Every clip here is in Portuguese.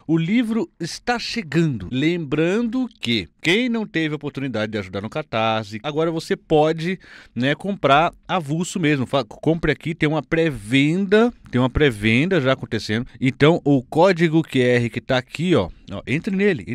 O livro está chegando. Lembrando que quem não teve a oportunidade de ajudar no Catarse, agora você pode, né, comprar avulso mesmo. Compre aqui, tem uma pré-venda já acontecendo. Então, o código QR que tá aqui, ó, entre nele,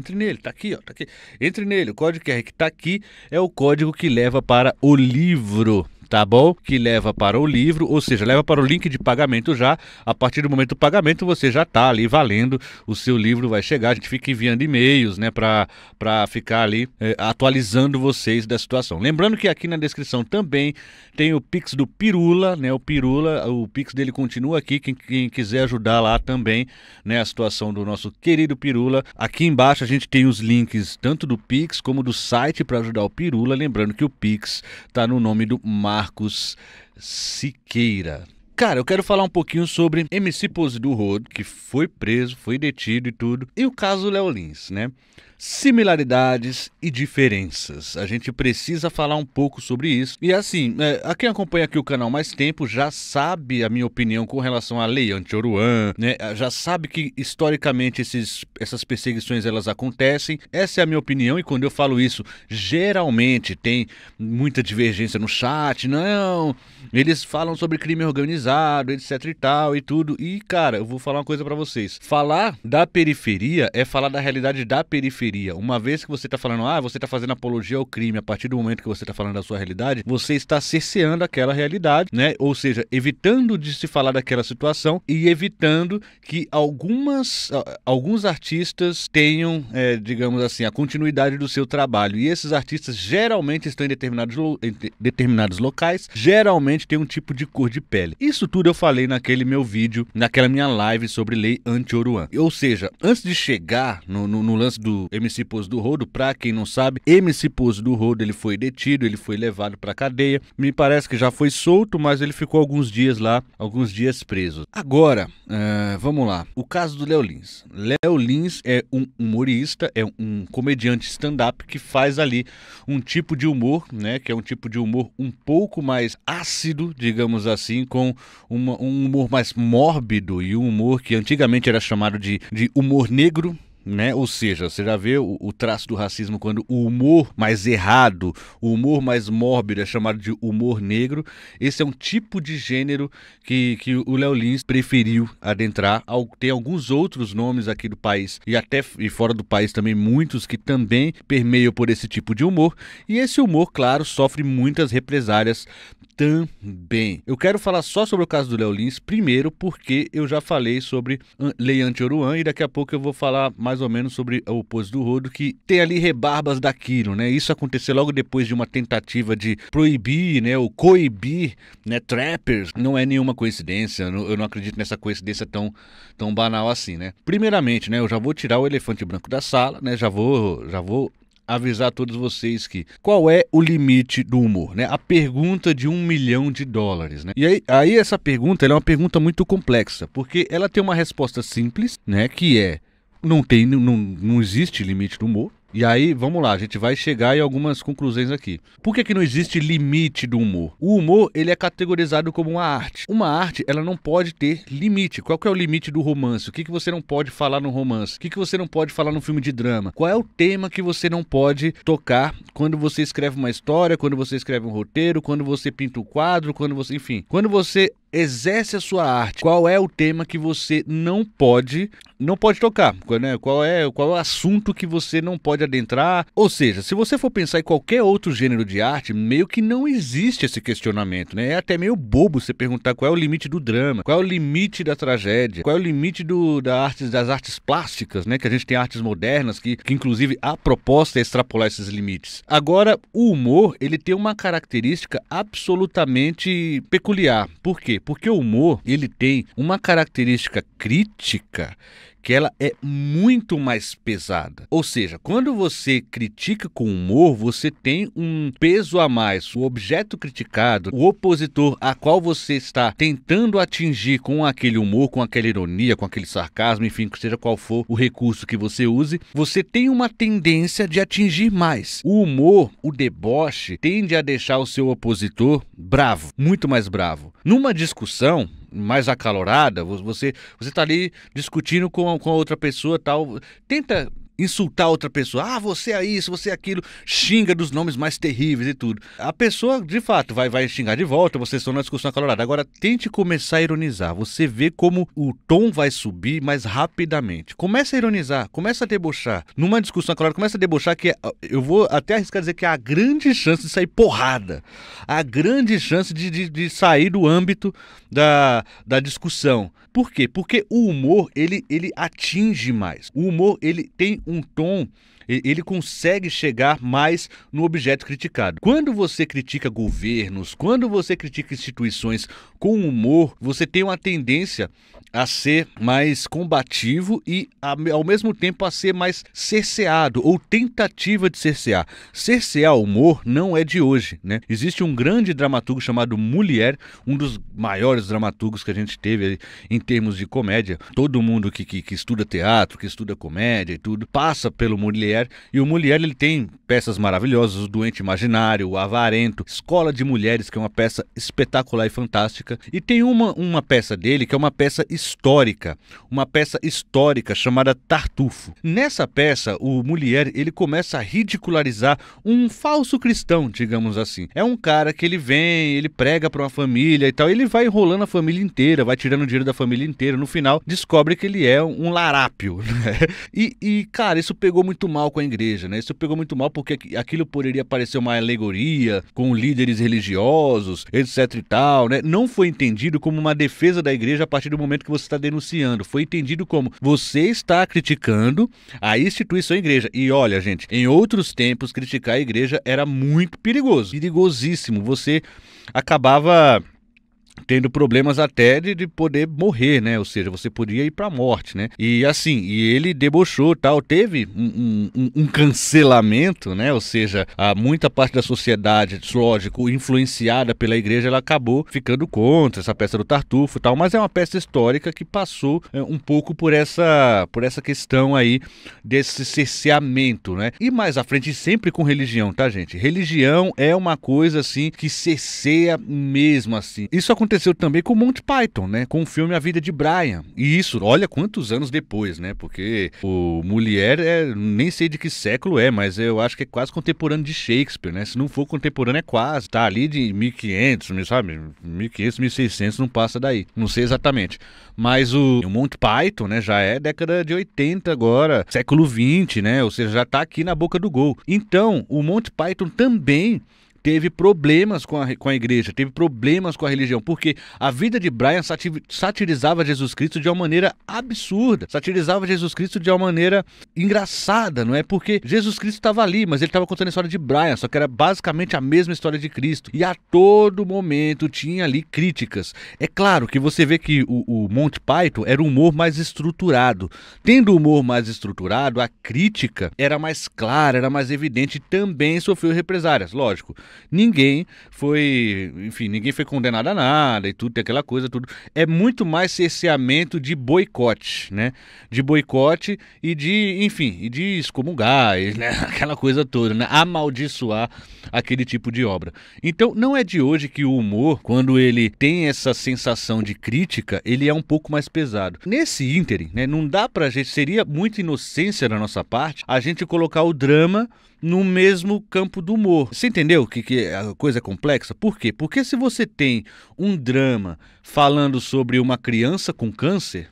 tá aqui, ó, tá aqui. Entre nele, o código QR que tá aqui é o código que leva para o livro. Tá bom? Que leva para o livro, ou seja, leva para o link de pagamento já. A partir do momento do pagamento, você já tá ali valendo. O seu livro vai chegar. A gente fica enviando e-mails, né, para ficar ali atualizando vocês da situação. Lembrando que aqui na descrição também tem o Pix do Pirula, né? O Pirula, o Pix dele continua aqui. Quem quiser ajudar lá também, né, a situação do nosso querido Pirula. Aqui embaixo a gente tem os links tanto do Pix como do site para ajudar o Pirula. Lembrando que o Pix tá no nome do Marcos Siqueira. Cara, eu quero falar um pouquinho sobre MC Pose do Rodo, que foi preso, foi detido e tudo, e o caso Léo Lins, né? Similaridades e diferenças. A gente precisa falar um pouco sobre isso. E assim, a quem acompanha aqui o canal há mais tempo já sabe a minha opinião com relação à Lei Anti-Oruan, né? Já sabe que historicamente essas perseguições elas acontecem. Essa é a minha opinião e quando eu falo isso, geralmente tem muita divergência no chat. Não, eles falam sobre crime organizado, etc e tal e tudo. E cara, eu vou falar uma coisa pra vocês. Falar da periferia é falar da realidade da periferia. Uma vez que você está falando, você está fazendo apologia ao crime, a partir do momento que você está falando da sua realidade, você está cerceando aquela realidade, né? Ou seja, evitando de se falar daquela situação e evitando que alguns artistas tenham, digamos assim, a continuidade do seu trabalho. E esses artistas geralmente estão em determinados locais, geralmente tem um tipo de cor de pele. Isso tudo eu falei naquele meu vídeo, naquela minha live sobre Lei Anti-Oruan. Ou seja, antes de chegar no lance do MC Pose do Rodo, pra quem não sabe, MC Pose do Rodo, ele foi detido, ele foi levado pra cadeia, me parece que já foi solto, mas ele ficou alguns dias lá, alguns dias preso. Agora, vamos lá, o caso do Léo Lins. Léo Lins é um humorista, é um comediante stand-up que faz ali um tipo de humor, né, que é um tipo de humor um pouco mais ácido, digamos assim, com um humor mais mórbido e um humor que antigamente era chamado de humor negro, né? Ou seja, você já vê o traço do racismo quando o humor mais errado, o humor mais mórbido é chamado de humor negro. Esse é um tipo de gênero que o Léo Lins preferiu adentrar. Tem alguns outros nomes aqui do país e fora do país também, muitos que também permeiam por esse tipo de humor. E esse humor, claro, sofre muitas represálias também. Eu quero falar só sobre o caso do Léo Lins, primeiro porque eu já falei sobre Lei Anti-Oruan e daqui a pouco eu vou falar mais ou menos sobre o Pose do Rodo, que tem ali rebarbas daquilo, né? Isso aconteceu logo depois de uma tentativa de proibir, né, ou coibir, né, trappers. Não é nenhuma coincidência, eu não acredito nessa coincidência tão banal assim, né? Primeiramente, né, eu já vou tirar o elefante branco da sala, né? Já vou avisar a todos vocês que qual é o limite do humor, né? A pergunta de $1 milhão, né? E aí essa pergunta ela é uma pergunta muito complexa, porque ela tem uma resposta simples, né? Que é não existe limite do humor. E aí, vamos lá, a gente vai chegar em algumas conclusões aqui. Por que não existe limite do humor? O humor, ele é categorizado como uma arte. Uma arte, ela não pode ter limite. Qual que é o limite do romance? O que você não pode falar no romance? O que você não pode falar no filme de drama? Qual é o tema que você não pode tocar quando você escreve uma história, quando você escreve um roteiro, quando você pinta um quadro, enfim, quando você exerce a sua arte, qual é o tema que você não pode tocar, né? Qual é o assunto que você não pode adentrar? Ou seja, se você for pensar em qualquer outro gênero de arte, meio que não existe esse questionamento, né? É até meio bobo você perguntar qual é o limite do drama, qual é o limite da tragédia, qual é o limite das artes plásticas, né? Que a gente tem artes modernas, que inclusive a proposta é extrapolar esses limites. Agora, o humor, ele tem uma característica absolutamente peculiar. Por quê? Porque o humor, ele tem uma característica crítica que ela é muito mais pesada. Ou seja, quando você critica com humor, você tem um peso a mais. O objeto criticado, o opositor a qual você está tentando atingir com aquele humor, com aquela ironia, com aquele sarcasmo, enfim, seja qual for o recurso que você use, você tem uma tendência de atingir mais. O humor, o deboche, tende a deixar o seu opositor bravo, muito mais bravo. Numa discussão, mais acalorada, você tá ali discutindo com a outra pessoa, tal, tenta insultar outra pessoa, você é isso, você é aquilo, xinga dos nomes mais terríveis e tudo. A pessoa, de fato, vai xingar de volta, vocês estão numa discussão acalorada. Agora, tente começar a ironizar. Você vê como o tom vai subir mais rapidamente. Começa a ironizar, começa a debochar. Numa discussão acalorada, começa a debochar que eu vou até arriscar dizer que há a grande chance de sair porrada. A grande chance de sair do âmbito da discussão. Por quê? Porque o humor, ele atinge mais. O humor, ele tem um tom, ele consegue chegar mais no objeto criticado. Quando você critica governos, quando você critica instituições com humor, você tem uma tendência a ser mais combativo e, ao mesmo tempo, a ser mais cerceado ou tentativa de cercear. Cercear o humor não é de hoje, né? Existe um grande dramaturgo chamado Molière, um dos maiores dramaturgos que a gente teve em termos de comédia. Todo mundo que estuda teatro, que estuda comédia e tudo, passa pelo Molière. E o Molière, ele tem peças maravilhosas, O Doente Imaginário, O Avarento, Escola de Mulheres, que é uma peça espetacular e fantástica. E tem uma peça dele que é uma peça histórica chamada Tartufo. Nessa peça, o Molière, ele começa a ridicularizar um falso cristão, digamos assim. É um cara que ele prega para uma família e tal, ele vai enrolando a família inteira, vai tirando o dinheiro da família inteira, no final descobre que ele é um larápio, né? Cara, isso pegou muito mal com a igreja, né? Isso pegou muito mal porque aquilo poderia parecer uma alegoria com líderes religiosos, etc e tal, né? Não foi entendido como uma defesa da igreja a partir do momento que você está denunciando. Foi entendido como você está criticando a instituição igreja. E olha, gente, em outros tempos, criticar a igreja era muito perigoso, perigosíssimo. Você acabava tendo problemas até de poder morrer, né? Ou seja, você podia ir pra morte, né? E assim, ele debochou, tal, teve um cancelamento, né? Ou seja, muita parte da sociedade, lógico, influenciada pela igreja, ela acabou ficando contra essa peça do Tartufo, tal, mas é uma peça histórica que passou um pouco por essa questão aí desse cerceamento, né? E mais à frente, sempre com religião, tá, gente? Religião é uma coisa assim que cerceia mesmo, assim. Isso aconteceu também com Monty Python, né? Com o filme A Vida de Brian. E isso, olha quantos anos depois, né? Porque o Molière nem sei de que século mas eu acho que é quase contemporâneo de Shakespeare, né? Se não for contemporâneo, é quase. Tá ali de 1500, sabe? 1500, 1600, não passa daí. Não sei exatamente. Mas o Monty Python, né? Já é década de 80 agora, século 20, né? Ou seja, já tá aqui na boca do gol. Então, o Monty Python também teve problemas com a igreja, teve problemas com a religião, porque A Vida de Brian satirizava Jesus Cristo de uma maneira absurda, satirizava Jesus Cristo de uma maneira engraçada, não é? Porque Jesus Cristo estava ali, mas ele estava contando a história de Brian, só que era basicamente a mesma história de Cristo, e a todo momento tinha ali críticas. É claro que você vê que o Monty Python era um humor mais estruturado. Tendo o humor mais estruturado, a crítica era mais clara, era mais evidente, e também sofreu represárias, lógico. Ninguém foi condenado a nada e tudo, tem aquela coisa, tudo. É muito mais cerceamento de boicote, né? De boicote e de excomungar, né? Aquela coisa toda, né? Amaldiçoar aquele tipo de obra. Então, não é de hoje que o humor, quando ele tem essa sensação de crítica, ele é um pouco mais pesado. Nesse ínterim, né? Não dá pra gente, seria muita inocência da nossa parte, a gente colocar o drama no mesmo campo do humor. Você entendeu que a coisa é complexa? Por quê? Porque se você tem um drama falando sobre uma criança com câncer,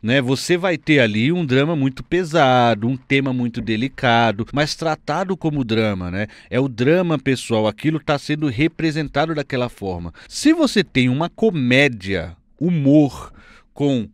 né, você vai ter ali um drama muito pesado, um tema muito delicado, mas tratado como drama, né? É o drama pessoal, aquilo está sendo representado daquela forma. Se você tem uma comédia, humor com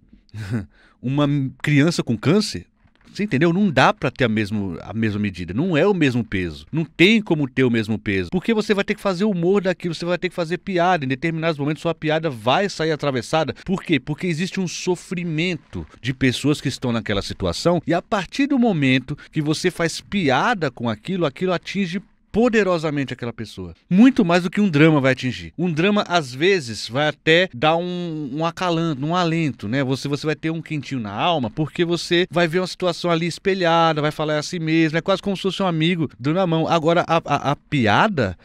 uma criança com câncer, você entendeu? Não dá pra ter a mesma medida. Não é o mesmo peso. Não tem como ter o mesmo peso. Porque você vai ter que fazer humor daquilo, você vai ter que fazer piada. Em determinados momentos sua piada vai sair atravessada. Por quê? Porque existe um sofrimento de pessoas que estão naquela situação, e a partir do momento que você faz piada com aquilo, aquilo atinge poderosamente aquela pessoa. Muito mais do que um drama vai atingir. Um drama, às vezes, vai até dar um acalanto, um alento, né? Você vai ter um quentinho na alma, porque você vai ver uma situação ali espelhada, vai falar assim mesmo, é quase como se fosse um amigo dando a mão. Agora, a piada,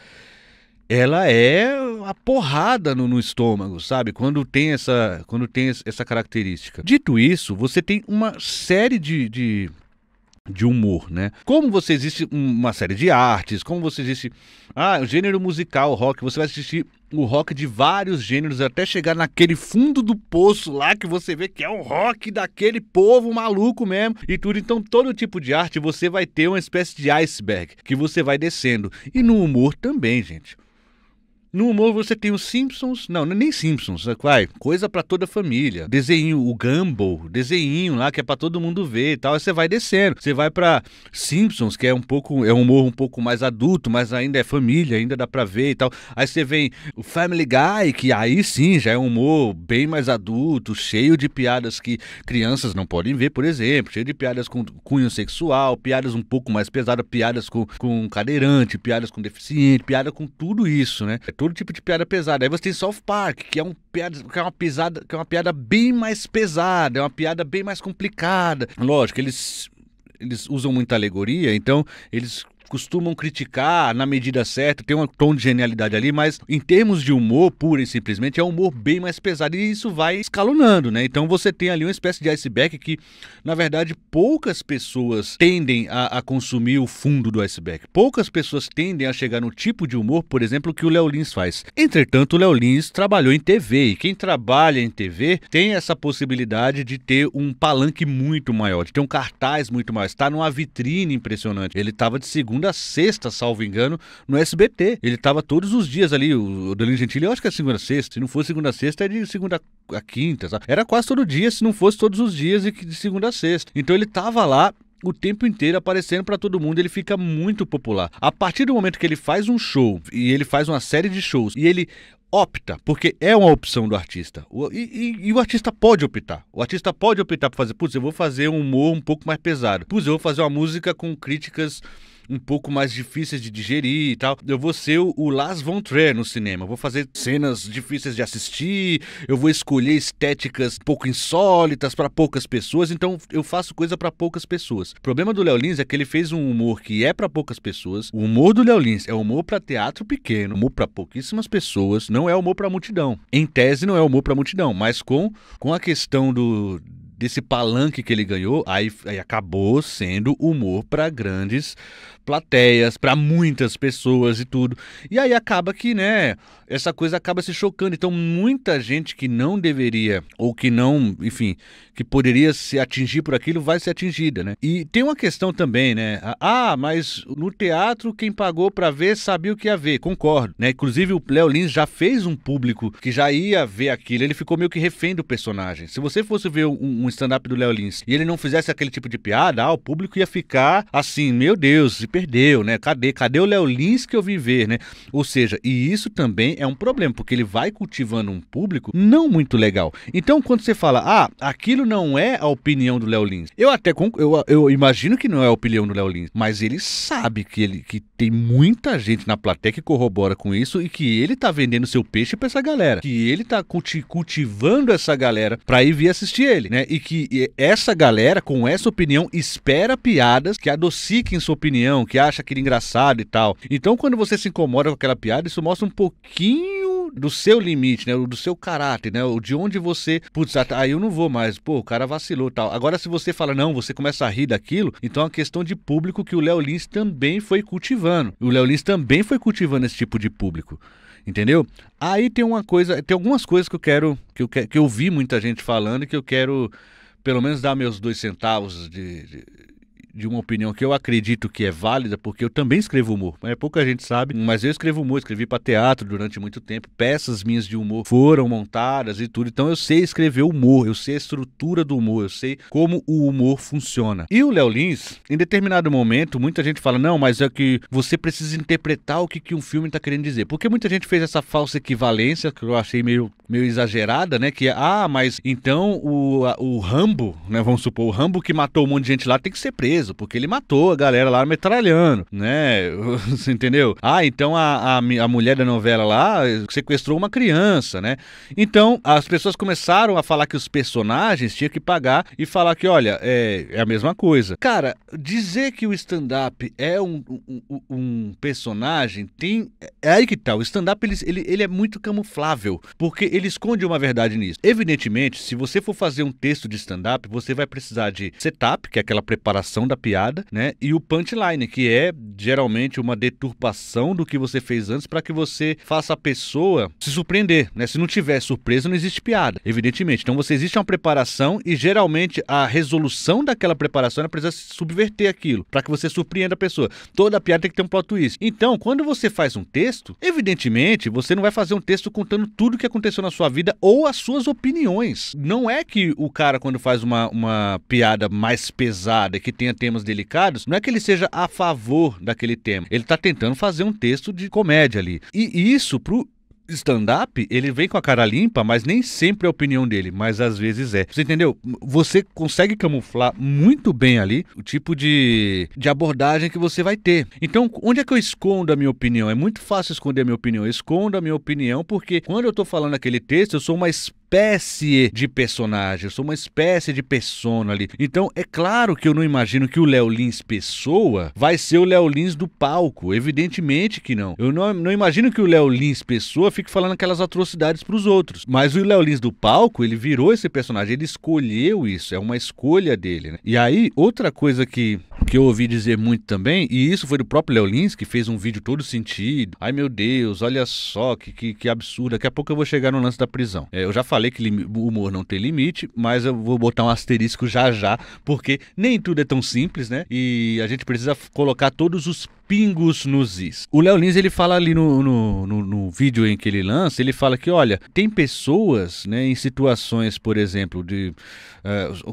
ela é a porrada no estômago, sabe? Quando tem essa característica. Dito isso, você tem uma série de humor, né? Como você existe uma série de artes, como você existe o gênero musical, rock, você vai assistir o rock de vários gêneros até chegar naquele fundo do poço lá que você vê que é um rock daquele povo maluco mesmo e tudo. Então todo tipo de arte você vai ter uma espécie de iceberg que você vai descendo. E no humor também, gente. No humor você tem os Simpsons, não, nem Simpsons, coisa pra toda a família. Desenho, o Gumball, desenho lá que é pra todo mundo ver e tal. Aí você vai descendo. Você vai pra Simpsons, que é um humor um pouco mais adulto, mas ainda é família, ainda dá pra ver e tal. Aí você vem o Family Guy, que aí sim já é um humor bem mais adulto, cheio de piadas que crianças não podem ver, por exemplo, cheio de piadas com cunho sexual, piadas um pouco mais pesadas, piadas com cadeirante, piadas com deficiente, piada com tudo isso, né? Todo tipo de piada pesada. Aí você tem South Park, que é uma piada bem mais pesada, é uma piada bem mais complicada. Lógico, eles usam muita alegoria, então eles costumam criticar na medida certa, tem um tom de genialidade ali, mas em termos de humor, pura e simplesmente, é um humor bem mais pesado e isso vai escalonando, né? Então você tem ali uma espécie de iceberg que, na verdade, poucas pessoas tendem a consumir o fundo do iceberg. Poucas pessoas tendem a chegar no tipo de humor, por exemplo, que o Léo Lins faz. Entretanto, o Léo Lins trabalhou em TV e quem trabalha em TV tem essa possibilidade de ter um palanque muito maior, de ter um cartaz muito maior, está numa vitrine impressionante. Ele estava de segunda a sexta, salvo engano, no SBT. Ele tava todos os dias ali, o Danilo Gentili, eu acho que é segunda a sexta. Se não for segunda a sexta, é de segunda a quinta, sabe? Era quase todo dia, se não fosse todos os dias, e de segunda a sexta. Então ele tava lá o tempo inteiro aparecendo pra todo mundo, ele fica muito popular. A partir do momento que ele faz um show, e ele faz uma série de shows, e ele opta, porque é uma opção do artista. E o artista pode optar. O artista pode optar por fazer, putz, eu vou fazer um humor um pouco mais pesado. Putz, eu vou fazer uma música com críticas um pouco mais difíceis de digerir e tal. Eu vou ser o Lars von Trier no cinema. Eu vou fazer cenas difíceis de assistir, eu vou escolher estéticas um pouco insólitas para poucas pessoas, então eu faço coisa para poucas pessoas. O problema do Léo Lins é que ele fez um humor que é para poucas pessoas. O humor do Léo Lins é humor para teatro pequeno, humor para pouquíssimas pessoas, não é humor para multidão. Em tese não é humor para multidão, mas com a questão desse palanque que ele ganhou, aí acabou sendo humor para grandes plateias, para muitas pessoas e tudo. E aí acaba que, né, essa coisa acaba se chocando. Então muita gente que não deveria, ou que não, enfim, que poderia se atingir por aquilo, vai ser atingida, né? E tem uma questão também, né? Mas no teatro quem pagou para ver sabia o que ia ver. Concordo, né? Inclusive o Léo Lins já fez um público que já ia ver aquilo, ele ficou meio que refém do personagem. Se você fosse ver um stand-up do Léo Lins e ele não fizesse aquele tipo de piada, o público ia ficar assim, meu Deus, se perdeu, né? Cadê o Léo Lins que eu vim ver, né? Ou seja, e isso também é um problema, porque ele vai cultivando um público não muito legal. Então, quando você fala, aquilo não é a opinião do Léo Lins, eu imagino que não é a opinião do Léo Lins, mas ele sabe que tem muita gente na plateia que corrobora com isso e que ele tá vendendo seu peixe pra essa galera, que ele tá cultivando essa galera pra ir vir assistir ele, né? E que essa galera, com essa opinião, espera piadas que adociquem sua opinião, que acha aquilo engraçado e tal. Então, quando você se incomoda com aquela piada, isso mostra um pouquinho do seu limite, né? Do seu caráter, né? De onde você... Putz, aí eu não vou mais. Pô, o cara vacilou e tal. Agora, se você fala, não, você começa a rir daquilo, então é uma questão de público que o Léo Lins também foi cultivando. O Léo Lins também foi cultivando esse tipo de público. Entendeu? Aí tem algumas coisas que eu vi muita gente falando e que eu quero, pelo menos, dar meus 2 centavos de uma opinião que eu acredito que é válida, porque eu também escrevo humor. Pouca gente sabe, mas eu escrevo humor, escrevi para teatro durante muito tempo, peças minhas de humor foram montadas e tudo, então eu sei escrever humor, eu sei a estrutura do humor, eu sei como o humor funciona. E o Léo Lins, em determinado momento, muita gente fala, não, mas é que você precisa interpretar o que um filme está querendo dizer, porque muita gente fez essa falsa equivalência, que eu achei meio exagerada, né, que mas então o Rambo, né, vamos supor, o Rambo que matou um monte de gente lá tem que ser preso, preso, porque ele matou a galera lá metralhando, né? Você entendeu? Ah, então a mulher da novela lá sequestrou uma criança, né? Então, as pessoas começaram a falar que os personagens tinham que pagar e falar que, olha, é a mesma coisa. Cara, dizer que o stand-up é um personagem tem... É aí que tá, o stand-up ele é muito camuflável, porque ele esconde uma verdade nisso. Evidentemente, se você for fazer um texto de stand-up, você vai precisar de setup, que é aquela preparação da piada, né? E o punchline, que é geralmente uma deturpação do que você fez antes para que você faça a pessoa se surpreender, né? Se não tiver surpresa, não existe piada, evidentemente. Então existe uma preparação e geralmente a resolução daquela preparação ela precisa subverter aquilo, para que você surpreenda a pessoa. Toda piada tem que ter um plot twist. Então, quando você faz um texto, evidentemente, você não vai fazer um texto contando tudo o que aconteceu na sua vida ou as suas opiniões. Não é que o cara, quando faz uma piada mais pesada, que tenha temas delicados, não é que ele seja a favor daquele tema. Ele tá tentando fazer um texto de comédia ali. E isso, pro stand-up, ele vem com a cara limpa, mas nem sempre é a opinião dele, mas às vezes é. Você entendeu? Você consegue camuflar muito bem ali o tipo de abordagem que você vai ter. Então, onde é que eu escondo a minha opinião? É muito fácil esconder a minha opinião. Eu escondo a minha opinião porque quando eu tô falando aquele texto, eu sou uma espécie de personagem, eu sou uma espécie de persona ali. Então, é claro que eu não imagino que o Léo Lins pessoa vai ser o Léo Lins do palco. Evidentemente que não. Eu não imagino que o Léo Lins pessoa fique falando aquelas atrocidades pros outros. Mas o Léo Lins do palco, ele virou esse personagem, ele escolheu isso, é uma escolha dele, né? E aí, outra coisa que eu ouvi dizer muito também, e isso foi do próprio Léo Lins, que fez um vídeo todo sentido. Ai meu Deus, olha só que absurdo. Daqui a pouco eu vou chegar no lance da prisão. Eu já falei que o humor não tem limite, mas eu vou botar um asterisco já, porque nem tudo é tão simples, né? E a gente precisa colocar todos os pingos nos is. O Léo Lins, ele fala ali no vídeo em que ele lança, ele fala que, olha, tem pessoas, né, em situações, por exemplo, de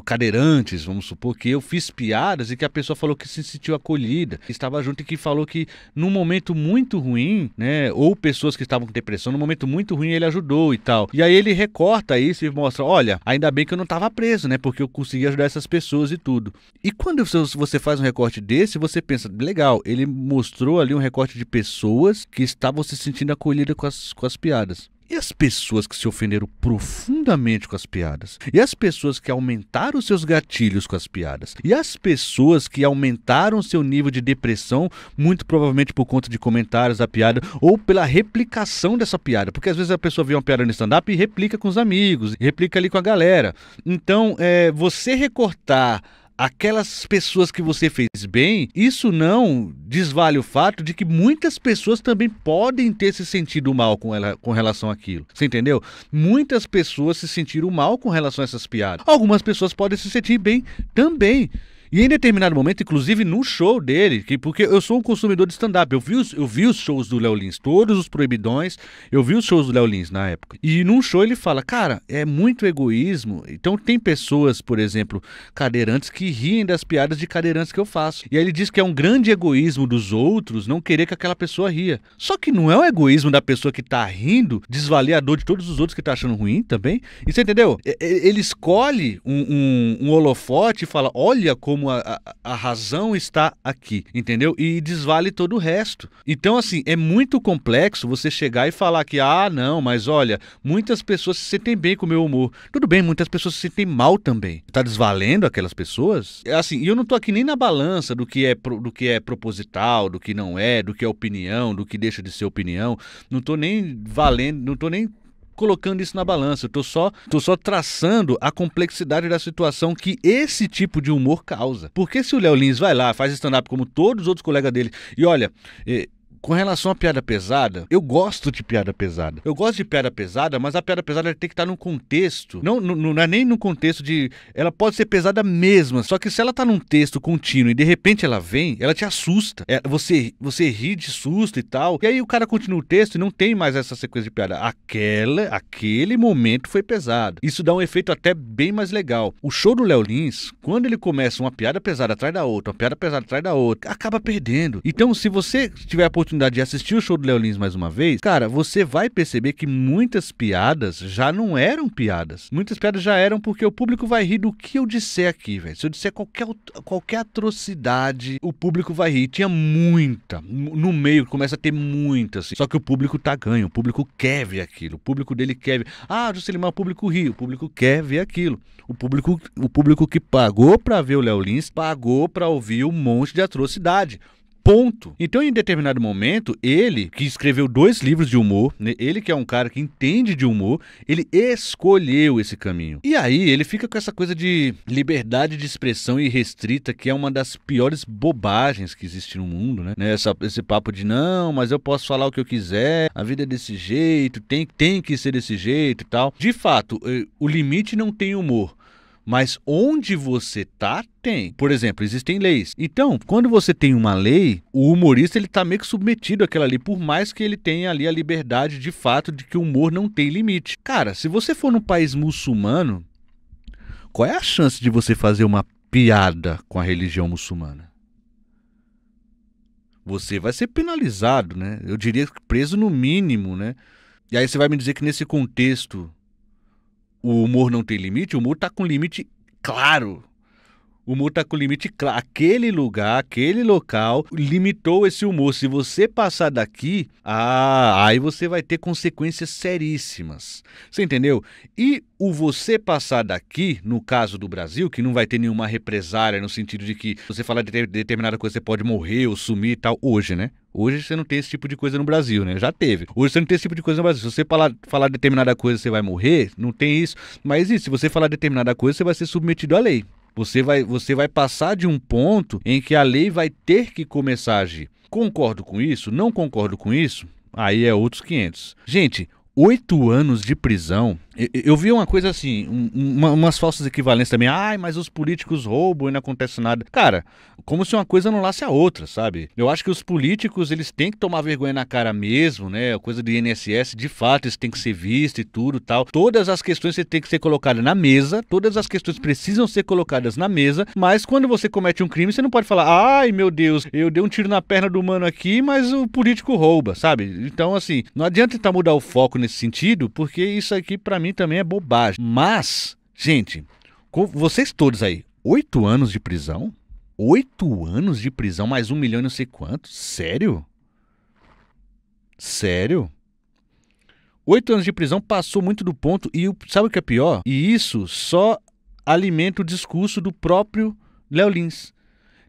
cadeirantes, vamos supor, que eu fiz piadas e que a pessoa falou que se sentiu acolhida, que estava junto e que falou que num momento muito ruim, né, ou pessoas que estavam com depressão, num momento muito ruim ele ajudou e tal. E aí ele recorta isso e mostra, olha, ainda bem que eu não estava preso, né, porque eu consegui ajudar essas pessoas e tudo. E quando você faz um recorte desse, você pensa, legal, ele mostrou ali um recorte de pessoas que estavam se sentindo acolhidas com as piadas. E as pessoas que se ofenderam profundamente com as piadas? E as pessoas que aumentaram seus gatilhos com as piadas? E as pessoas que aumentaram seu nível de depressão, muito provavelmente por conta de comentários da piada ou pela replicação dessa piada? Porque às vezes a pessoa vê uma piada no stand-up e replica com os amigos, replica ali com a galera. Então, você recortar aquelas pessoas que você fez bem, isso não desvale o fato de que muitas pessoas também podem ter se sentido mal com relação àquilo. Você entendeu? Muitas pessoas se sentiram mal com relação a essas piadas. Algumas pessoas podem se sentir bem também. E em determinado momento, inclusive no show dele, porque eu sou um consumidor de stand-up, eu vi os shows do Léo Lins, todos os proibidões, eu vi os shows do Léo Lins na época. E num show ele fala, cara, é muito egoísmo. Então tem pessoas, por exemplo, cadeirantes que riem das piadas de cadeirantes que eu faço. E aí ele diz que é um grande egoísmo dos outros não querer que aquela pessoa ria. Só que não é o egoísmo da pessoa que tá rindo desvaler a dor de todos os outros que tá achando ruim também. E você entendeu? Ele escolhe um holofote e fala, olha como a razão está aqui, entendeu? E desvale todo o resto. Então, assim, é muito complexo você chegar e falar que, não, mas olha, muitas pessoas se sentem bem com o meu humor. Tudo bem, muitas pessoas se sentem mal também. Tá desvalendo aquelas pessoas? Assim, e eu não tô aqui nem na balança do que é proposital, do que não é, do que é opinião, do que deixa de ser opinião. Não tô nem valendo, não tô nem colocando isso na balança, eu tô só traçando a complexidade da situação que esse tipo de humor causa. Porque se o Léo Lins vai lá, faz stand-up como todos os outros colegas dele, e olha, com relação à piada pesada, eu gosto de piada pesada. Eu gosto de piada pesada, mas a piada pesada tem que estar num contexto. Não é nem no contexto de... Ela pode ser pesada mesmo, só que se ela tá num texto contínuo e de repente ela vem, ela te assusta. Você ri de susto e tal. E aí o cara continua o texto e não tem mais essa sequência de piada. Aquele momento foi pesado. Isso dá um efeito até bem mais legal. O show do Léo Lins, quando ele começa uma piada pesada atrás da outra, uma piada pesada atrás da outra, acaba perdendo. Então, se você tiver a oportunidade oportunidade de assistir o show do Léo Lins mais uma vez, cara, você vai perceber que muitas piadas já não eram piadas. Muitas piadas já eram porque o público vai rir do que eu disser aqui, velho. Se eu disser qualquer atrocidade, o público vai rir. Tinha muita. No meio começa a ter muita, assim. Só que o público tá ganho. O público quer ver aquilo. O público dele quer ver. Ah, Juscelimar, o público ri. O público quer ver aquilo. O público que pagou pra ver o Léo Lins, pagou pra ouvir um monte de atrocidade. Ponto. Então, em determinado momento, ele, que escreveu 2 livros de humor, né, ele que é um cara que entende de humor, ele escolheu esse caminho. E aí, ele fica com essa coisa de liberdade de expressão irrestrita, que é uma das piores bobagens que existe no mundo, né? Esse papo de, não, mas eu posso falar o que eu quiser, a vida é desse jeito, tem que ser desse jeito e tal. De fato, o limite não tem humor. Mas onde você tá, tem. Por exemplo, existem leis. Então, quando você tem uma lei, o humorista ele tá meio que submetido àquela lei, por mais que ele tenha ali a liberdade de fato de que o humor não tem limite. Cara, se você for num país muçulmano, qual é a chance de você fazer uma piada com a religião muçulmana? Você vai ser penalizado, né? Eu diria preso no mínimo, né? E aí você vai me dizer que nesse contexto o humor não tem limite? O humor tá com limite claro. O humor tá com limite claro. Aquele lugar, aquele local limitou esse humor. Se você passar daqui, aí você vai ter consequências seríssimas. Você entendeu? E o você passar daqui, no caso do Brasil, que não vai ter nenhuma represália no sentido de que você falar de determinada coisa, você pode morrer ou sumir e tal. Hoje, né? Hoje você não tem esse tipo de coisa no Brasil, né? Já teve. Hoje você não tem esse tipo de coisa no Brasil. Se você falar determinada coisa, você vai morrer, não tem isso. Mas isso, se você falar determinada coisa, você vai ser submetido à lei. Você vai passar de um ponto em que a lei vai ter que começar a agir. Concordo com isso? Não concordo com isso? Aí é outros 500. Gente, 8 anos de prisão. Eu vi uma coisa assim, umas falsas equivalências também. Ai, mas os políticos roubam e não acontece nada. Cara, como se uma coisa anulasse a outra, sabe? Eu acho que os políticos, eles têm que tomar vergonha na cara mesmo, né? A coisa do INSS, de fato, isso tem que ser visto e tudo tal. Todas as questões têm que ser colocadas na mesa, todas as questões precisam ser colocadas na mesa, mas quando você comete um crime, você não pode falar, ai, meu Deus, eu dei um tiro na perna do mano aqui, mas o político rouba, sabe? Então, assim, não adianta tentar mudar o foco nesse sentido, porque isso aqui, pra mim, também é bobagem. Mas, gente, vocês todos aí, 8 anos de prisão? 8 anos de prisão, mais 1 milhão e não sei quanto? Sério? Sério? 8 anos de prisão passou muito do ponto e sabe o que é pior? E isso só alimenta o discurso do próprio Léo Lins.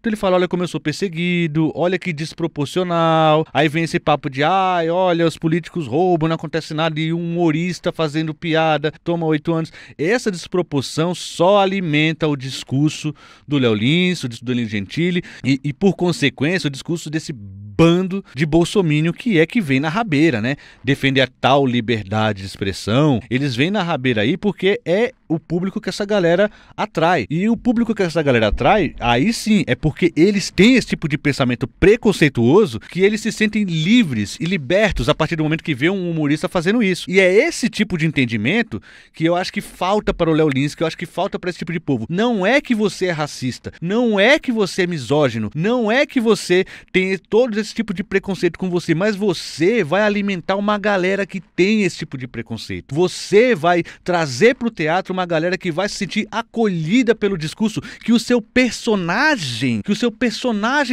Então ele fala, olha como eu sou perseguido, olha que desproporcional. Aí vem esse papo de, ai, olha, os políticos roubam, não acontece nada. E um humorista fazendo piada, toma 8 anos. Essa desproporção só alimenta o discurso do Léo Lins, o discurso do Danilo Gentili e, por consequência, o discurso desse bando de bolsomínio que vem na rabeira, né? Defender a tal liberdade de expressão. Eles vêm na rabeira aí porque é o público que essa galera atrai. E o público que essa galera atrai, aí sim, é porque eles têm esse tipo de pensamento preconceituoso que eles se sentem livres e libertos a partir do momento que vê um humorista fazendo isso. E é esse tipo de entendimento que eu acho que falta para o Léo Lins, que eu acho que falta para esse tipo de povo. Não é que você é racista, não é que você é misógino, não é que você tem todo esse tipo de preconceito com você, mas você vai alimentar uma galera que tem esse tipo de preconceito. Você vai trazer para o teatro uma galera que vai se sentir acolhida pelo discurso que o seu personagem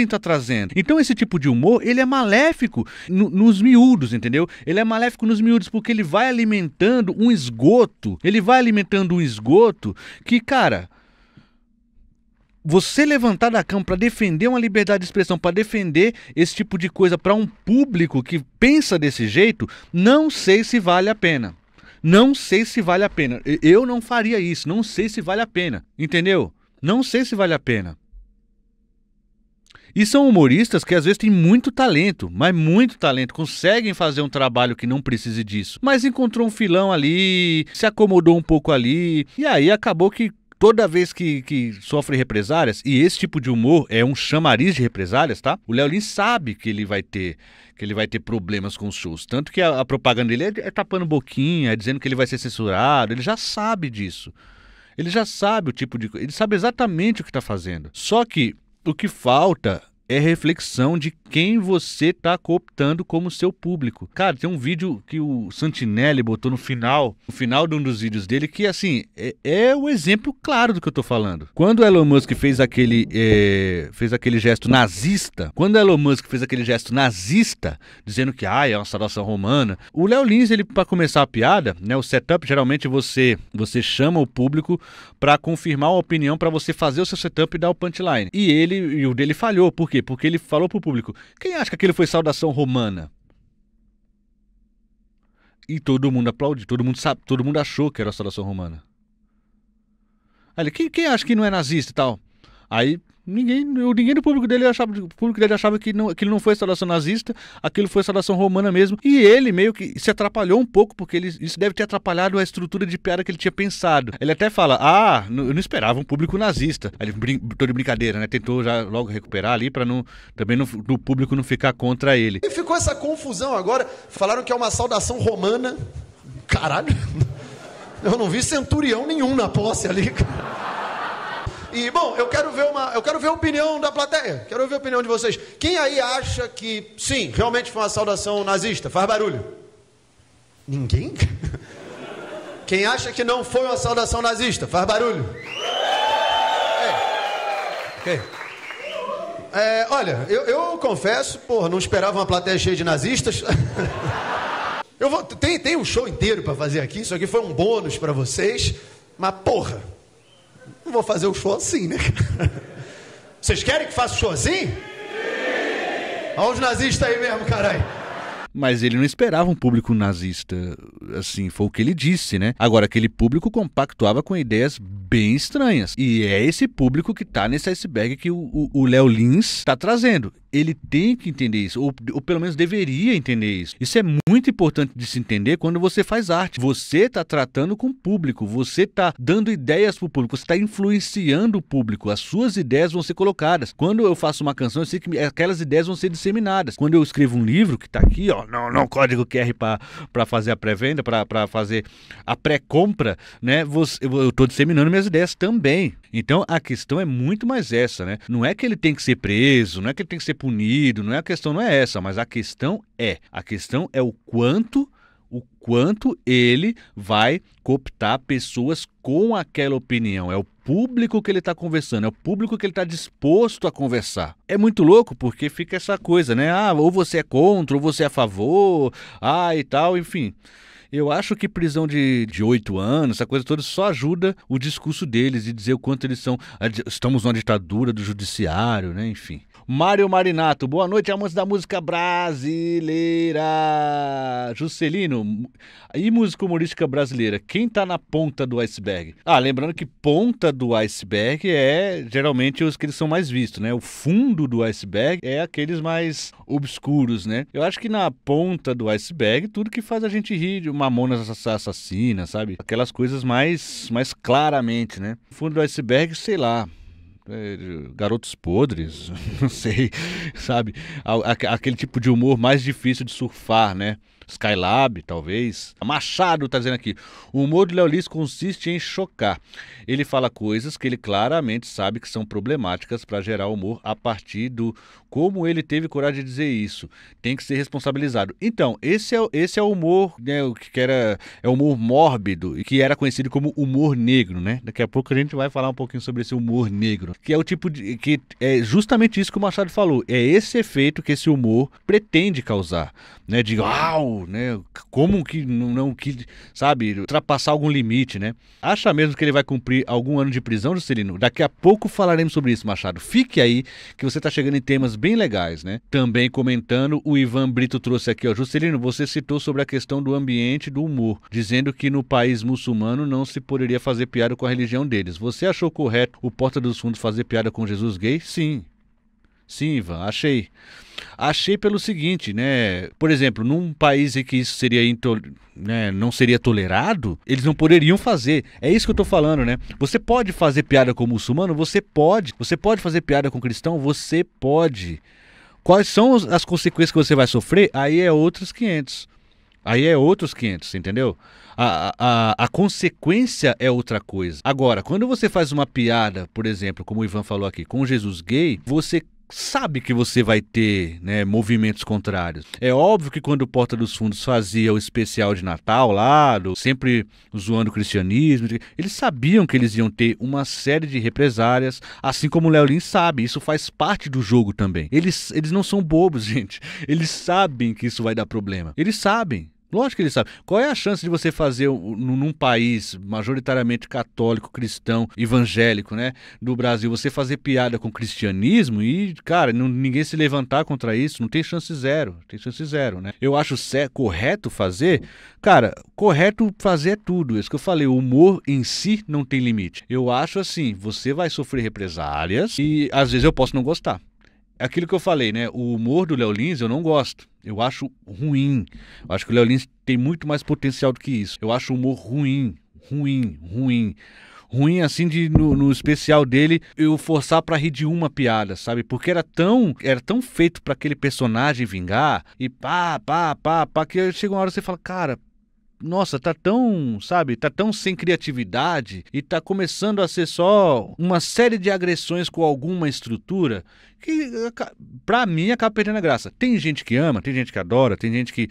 tá trazendo. Então esse tipo de humor, ele é maléfico nos miúdos, entendeu? Ele é maléfico nos miúdos porque ele vai alimentando um esgoto, que, cara, você levantar da cama para defender uma liberdade de expressão, para defender esse tipo de coisa para um público que pensa desse jeito, não sei se vale a pena. Não sei se vale a pena. Eu não faria isso. Não sei se vale a pena. Entendeu? Não sei se vale a pena. E são humoristas que às vezes têm muito talento, mas muito talento. Conseguem fazer um trabalho que não precise disso. Mas encontrou um filão ali, se acomodou um pouco ali. E aí acabou que toda vez que sofre represálias, e esse tipo de humor é um chamariz de represálias, tá? O Léo Lins sabe que ele vai ter problemas com os shows. Tanto que a propaganda dele é tapando boquinha, é dizendo que ele vai ser censurado. Ele já sabe disso. Ele já sabe o tipo de coisa. Ele sabe exatamente o que está fazendo. Só que o que falta é reflexão de quem você tá cooptando como seu público. Cara, tem um vídeo que o Santinelli botou no final de um dos vídeos dele, que assim, é o exemplo claro do que eu tô falando. Quando o Elon Musk fez aquele gesto nazista, dizendo que é uma saudação romana, o Léo Lins, ele, pra começar a piada, né, o setup, geralmente você chama o público pra confirmar uma opinião, pra você fazer o seu setup e dar o punchline. E o dele falhou. Por quê? Porque ele falou pro público: quem acha que aquele foi saudação romana? E todo mundo aplaudiu, todo mundo achou que era saudação romana. Aí ele: quem acha que não é nazista e tal? Aí ninguém do público dele achava que aquilo não foi saudação nazista, aquilo foi saudação romana mesmo. E ele meio que se atrapalhou um pouco, porque isso deve ter atrapalhado a estrutura de piada que ele tinha pensado. Ele até fala: eu não esperava um público nazista. Aí ele, tô de brincadeira, né? Tentou já logo recuperar ali pra o público não ficar contra ele. E ficou essa confusão agora. Falaram que é uma saudação romana. Caralho. Eu não vi centurião nenhum na posse ali, cara. E, bom, eu quero ver a opinião da plateia. Quero ver a opinião de vocês. Quem aí acha que, sim, realmente foi uma saudação nazista? Faz barulho. Ninguém? Quem acha que não foi uma saudação nazista? Faz barulho. Ok. Olha, eu confesso, não esperava uma plateia cheia de nazistas. Tem um show inteiro pra fazer aqui. Isso aqui foi um bônus pra vocês. Mas, não vou fazer o show assim, né? Vocês querem que faça o show assim? Sim! Olha os nazistas aí mesmo, caralho. Mas ele não esperava um público nazista, assim, foi o que ele disse, né? Agora, aquele público compactuava com ideias bem estranhas. E é esse público que tá nesse iceberg que o Léo Lins tá trazendo. Ele tem que entender isso, ou pelo menos deveria entender isso. Isso é muito importante de se entender quando você faz arte. Você tá tratando com o público, você tá dando ideias pro público, você tá influenciando o público, as suas ideias vão ser colocadas. Quando eu faço uma canção, eu sei que aquelas ideias vão ser disseminadas. Quando eu escrevo um livro, que tá aqui, não código QR para fazer a pré-venda, para fazer a pré-compra, né? Eu tô disseminando minhas ideias também. Então a questão é muito mais essa, né? Não é que ele tem que ser preso, não é que ele tem que ser punido, a questão não é essa, mas a questão é o quanto ele vai cooptar pessoas com aquela opinião. É o público que ele está conversando, é o público que ele está disposto a conversar. É muito louco porque fica essa coisa, né? Ou você é contra, ou você é a favor, e tal, enfim. Eu acho que prisão de 8 anos, essa coisa toda, só ajuda o discurso deles e dizer o quanto eles estamos numa ditadura do judiciário, né? Enfim. Mário Marinato, boa noite, amantes da música brasileira. Juscelino, e música humorística brasileira, quem tá na ponta do iceberg? Lembrando que ponta do iceberg é geralmente os que eles são mais vistos, né? O fundo do iceberg é aqueles mais obscuros, né? Eu acho que na ponta do iceberg, tudo que faz a gente rir, de Mamonas Assassinas, sabe? Aquelas coisas mais claramente, né? O fundo do iceberg, sei lá. Garotos Podres, não sei, sabe? Aquele tipo de humor mais difícil de surfar, né? Skylab, talvez. Machado tá dizendo aqui: o humor do Léo Lins consiste em chocar. Ele fala coisas que ele claramente sabe que são problemáticas para gerar humor a partir do como ele teve coragem de dizer isso. Tem que ser responsabilizado. Então, esse é o humor, né, o que era o humor mórbido e que era conhecido como humor negro, né? Daqui a pouco a gente vai falar um pouquinho sobre esse humor negro, que é o tipo de que é justamente isso que o Machado falou. É esse efeito que esse humor pretende causar, né? De né? Como que não que, sabe, ultrapassar algum limite, né? Acha mesmo que ele vai cumprir algum ano de prisão, Juscelino? Daqui a pouco falaremos sobre isso, Machado. Fique aí que você tá chegando em temas bem legais, né? Também comentando, o Ivan Brito trouxe aqui, Juscelino, você citou sobre a questão do ambiente do humor, dizendo que no país muçulmano não se poderia fazer piada com a religião deles. Você achou correto o Porta dos Fundos fazer piada com Jesus gay? Sim. Sim, Ivan, achei. Achei pelo seguinte, né? Por exemplo, num país em que isso seria não seria tolerado, eles não poderiam fazer. É isso que eu tô falando, né? Você pode fazer piada com muçulmano? Você pode. Você pode fazer piada com cristão? Você pode. Quais são as consequências que você vai sofrer? Aí é outros 500. Aí é outros 500, entendeu? A consequência é outra coisa. Agora, quando você faz uma piada, por exemplo, como o Ivan falou aqui, com Jesus gay, você sabe que você vai ter, né, movimentos contrários. É óbvio que quando o Porta dos Fundos fazia o especial de Natal lá, sempre zoando o cristianismo, eles sabiam que eles iam ter uma série de represárias, assim como o Léo Lins sabe, isso faz parte do jogo também. Eles não são bobos, gente. Eles sabem que isso vai dar problema. Eles sabem. Lógico que ele sabe. Qual é a chance de você fazer num país majoritariamente católico, cristão, evangélico, né, do Brasil, você fazer piada com o cristianismo e, cara, ninguém se levantar contra isso? Não tem chance zero. Tem chance zero, né? Eu acho correto fazer. Cara, correto fazer é tudo. Isso que eu falei, o humor em si não tem limite. Eu acho assim, você vai sofrer represálias e às vezes eu posso não gostar. Aquilo que eu falei, né? O humor do Léo Lins eu não gosto. Eu acho ruim. Eu acho que o Léo Lins tem muito mais potencial do que isso. Eu acho o humor ruim. Ruim assim no especial dele eu forçar pra rir de uma piada, sabe? Porque era tão feito pra aquele personagem vingar e pá, que chega uma hora que você fala, cara, nossa, tá tão, sabe, tá tão sem criatividade e tá começando a ser só uma série de agressões com alguma estrutura que, pra mim, acaba perdendo a graça. Tem gente que ama, tem gente que adora, tem gente que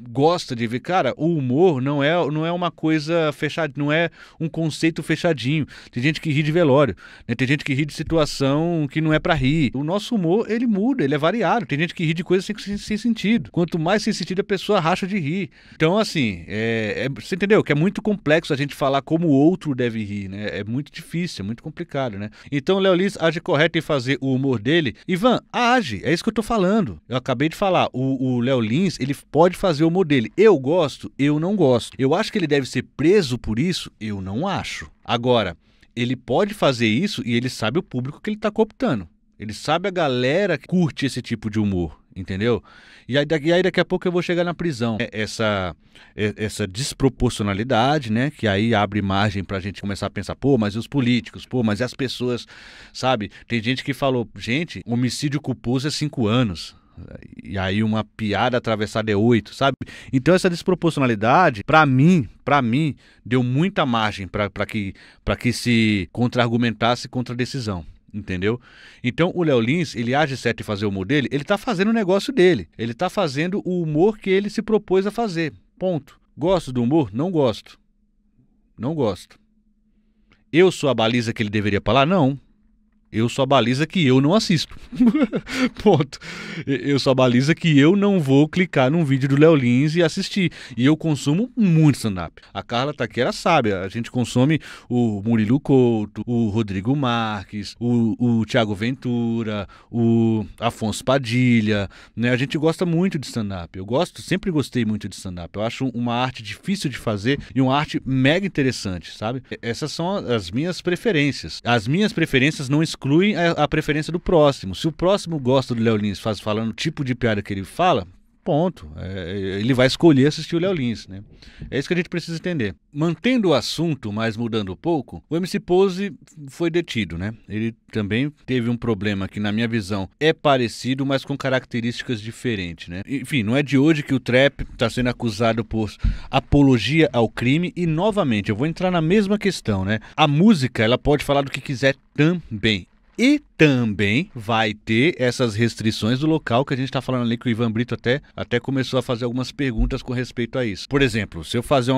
gosta de ver, cara, o humor não é uma coisa fechada, não é um conceito fechadinho. Tem gente que ri de velório, né? Tem gente que ri de situação que não é pra rir. O nosso humor, ele muda, ele é variado. Tem gente que ri de coisas sem sentido. Quanto mais sem sentido, a pessoa racha de rir. Então, assim, você entendeu? Que é muito complexo a gente falar como o outro deve rir, né? É muito difícil, é muito complicado, né? Então, o Léo Lins age correto em fazer o humor dele. Ivan, age, é isso que eu tô falando. Eu acabei de falar, o Léo Lins, ele pode fazer o humor dele. Eu gosto? Eu não gosto. Eu acho que ele deve ser preso por isso? Eu não acho. Agora, ele pode fazer isso e ele sabe o público que ele tá cooptando. Ele sabe a galera que curte esse tipo de humor, entendeu? E aí daqui a pouco eu vou chegar na prisão. Essa desproporcionalidade, né? Que aí abre margem pra gente começar a pensar, pô, mas e os políticos? Pô, mas e as pessoas, sabe? Tem gente que falou, gente, homicídio culposo é 5 anos. E aí uma piada atravessada é 8, sabe? Então essa desproporcionalidade, pra mim, deu muita margem pra que se contra-argumentasse contra a decisão. Entendeu? Então o Léo Lins, ele age certo em fazer o humor dele, ele tá fazendo o negócio dele. Ele tá fazendo o humor que ele se propôs a fazer. Ponto. Gosto do humor? Não gosto. Não gosto. Eu sou a baliza que ele deveria falar? Não. Eu sou a baliza que eu não assisto. Ponto. Eu sou a baliza que eu não vou clicar num vídeo do Léo Lins e assistir. E eu consumo muito stand-up. A Carla Taquera sabe, a gente consome o Murilo Couto, o Rodrigo Marques, o Thiago Ventura, o Afonso Padilha, né? A gente gosta muito de stand-up. Eu sempre gostei muito de stand-up. Eu acho uma arte difícil de fazer e uma arte mega interessante, sabe? Essas são as minhas preferências. As minhas preferências não excluem a preferência do próximo. Se o próximo gosta do Léo Lins falando o tipo de piada que ele fala, ponto. Ele vai escolher assistir o Léo Lins, né? É isso que a gente precisa entender. Mantendo o assunto, mas mudando um pouco, o MC Pose foi detido, né? Ele também teve um problema que, na minha visão, é parecido, mas com características diferentes, né? Enfim, não é de hoje que o trap está sendo acusado por apologia ao crime e, novamente, eu vou entrar na mesma questão, né? A música, ela pode falar do que quiser também. E também vai ter essas restrições do local que a gente está falando ali, que o Ivan Brito até começou a fazer algumas perguntas com respeito a isso. Por exemplo, se eu fazer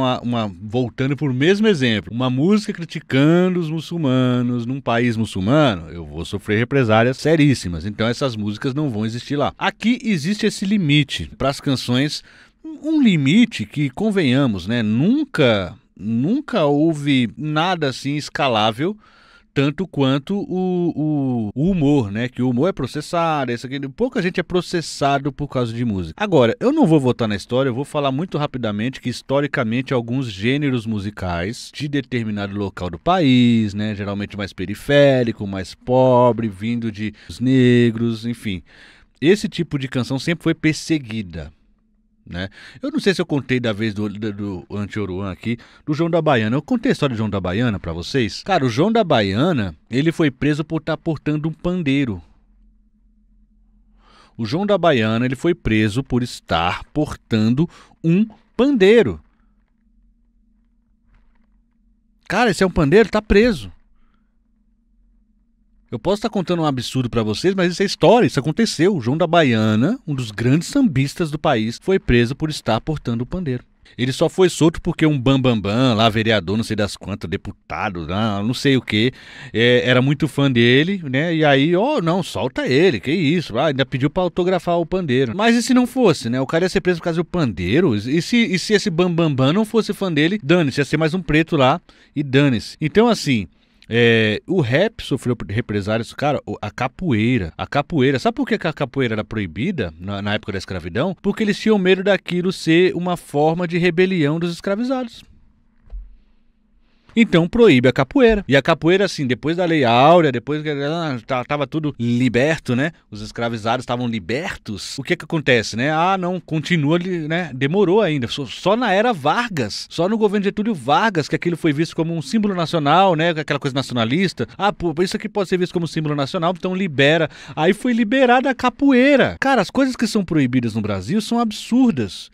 voltando por mesmo exemplo, uma música criticando os muçulmanos num país muçulmano, eu vou sofrer represálias seríssimas. Então essas músicas não vão existir lá. Aqui existe esse limite para as canções, um limite que, convenhamos, né, nunca houve nada assim escalável, tanto quanto o humor, né? Que o humor é processado, pouca gente é processado por causa de música. Agora, eu não vou voltar na história, eu vou falar muito rapidamente que, historicamente, alguns gêneros musicais de determinado local do país, né? Geralmente mais periférico, mais pobre, vindo de negros, enfim. Esse tipo de canção sempre foi perseguida, né? Eu não sei se eu contei da vez do Anti-Oruan aqui, do João da Baiana. Eu contei a história do João da Baiana pra vocês. Cara, o João da Baiana, ele foi preso por estar portando um pandeiro. O João da Baiana, ele foi preso por estar portando um pandeiro. Cara, esse é um pandeiro? Tá preso. Eu posso estar contando um absurdo pra vocês, mas isso é história, isso aconteceu. O João da Baiana, um dos grandes sambistas do país, foi preso por estar portando o pandeiro. Ele só foi solto porque um bambambam, lá vereador, não sei das quantas, deputado, não sei o que, era muito fã dele, né? E aí, não, solta ele, que isso, ainda pediu pra autografar o pandeiro. Mas e se não fosse, né? O cara ia ser preso por causa do pandeiro? E se esse bambambam não fosse fã dele, dane-se, ia ser mais um preto lá e dane-se. Então, assim... o rap sofreu represálias, cara, a capoeira, sabe por que a capoeira era proibida na época da escravidão? Porque eles tinham medo daquilo ser uma forma de rebelião dos escravizados. Então proíbe a capoeira. E a capoeira, assim, depois da Lei Áurea, depois que tava tudo liberto, né? Os escravizados estavam libertos. O que acontece, né? Não, continua, né? Demorou ainda. Só na era Vargas, só no governo Getúlio Vargas, que aquilo foi visto como um símbolo nacional, né? Aquela coisa nacionalista. Isso aqui pode ser visto como símbolo nacional, então libera. Aí foi liberada a capoeira. Cara, as coisas que são proibidas no Brasil são absurdas.